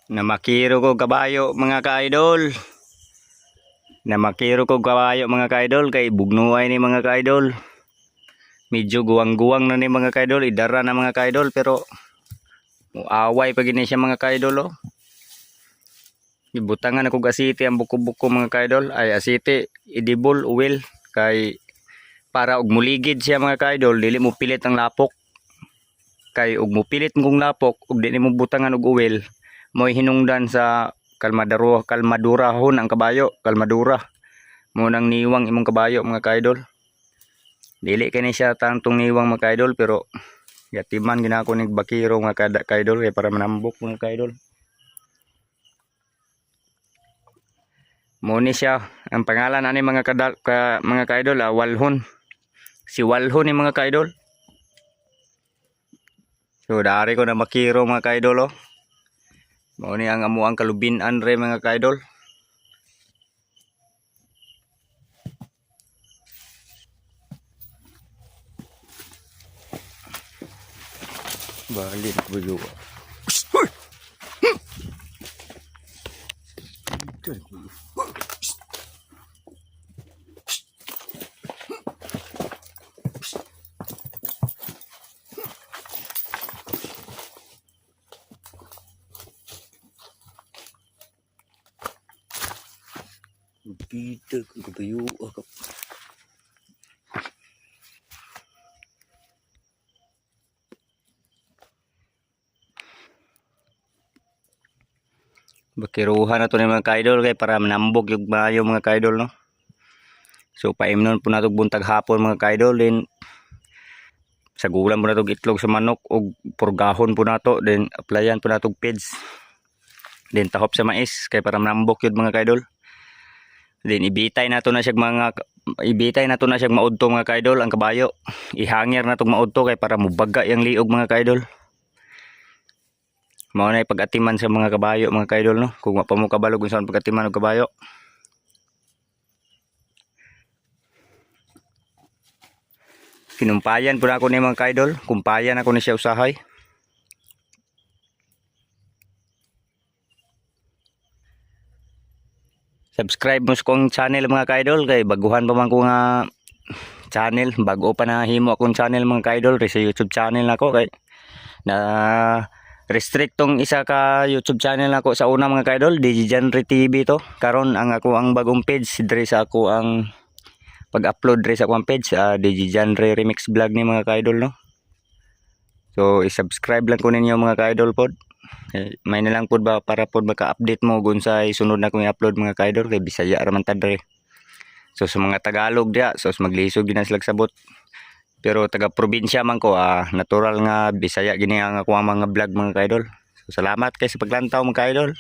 Namakiro ko kabayo mga ka-idol. Namakiro ko kabayo mga ka-idol kay bugnuay ni mga ka-idol. Medyo guwang-guwang na ni mga ka-idol, idara na mga ka-idol pero muaway pa gini siya mga ka-idol oh. Gibutangan ako asiti ang buko-buko mga ka-idol, ay asiti edible oil kay para og muligid siya mga ka-idol, dili mo pilit ang lapok. Kay og mo pilit mong lapok ug dili mo butangan og oil, mo'y hinungdan sa kalmadurahon ang kabayo, kalmadura. Mo nang niwang imong kabayo mga ka-idol. Dili kani siya tantong niwang mga ka-idol pero yatiman ginako ning bakiro mga ka-idol kay para manambok mga ka-idol. Mo ni siya ang pangalan ani mga mga ka-idol, Walhon. Si Walhon ni mga ka-idol. So dari ko na makiro mga ka-idol oh. Mo ni ang amuang kalubinan re mga ka-idol. Balik buyo. Kita ke buyo akap. Bakiruhan na to ni mga ka-idol kay para manambog yung bayo mga ka-idol no. So paimnon po nato buntag hapon mga ka-idol, din sagulan po nato itlog sa manok og purgahon po nato, then applyan po nato feeds. Then tahop sa mais kay para manambog yun mga ka-idol. Then ibitay nato na siya maudto mga ka-idol ang kabayo. Ihangir nato maudto kay para mubaga yang liog mga ka-idol. Mao na pag-atiman sa mga kabayo mga ka-idol no. Kung wa pa mo kabalo kung saan pag-atiman og kabayo. Kinumpayan po na ako ni mga ka-idol. Kumpayan ako ni siya usahay. Subscribe mo sa kong channel mga ka-idol kay baguhan pa man ko nga channel, bago pa na himo akong channel mga ka-idol sa YouTube channel nako kay na restrict tong isa ka YouTube channel nako sa una mga ka-idol, Digigenre TV to. Karon ang ako ang bagong page dire sa ako ang pag-upload dire sa akong page, Digigenre Remix Vlog ni mga ka-idol no. So i-subscribe lang ko ninyo mga ka-idol pod. May na lang pod ba para pod maka-update mo gun sa sunod na kong i-upload mga ka-idol kay Bisaya ra man ta dire. So sa mga Tagalog dia, so maglisod gina sila sabot. Pero taga probinsya man ko, natural nga Bisaya gini ang ako ang mga vlog mga ka-idol. So salamat kay sa paglantaw mga ka-idol.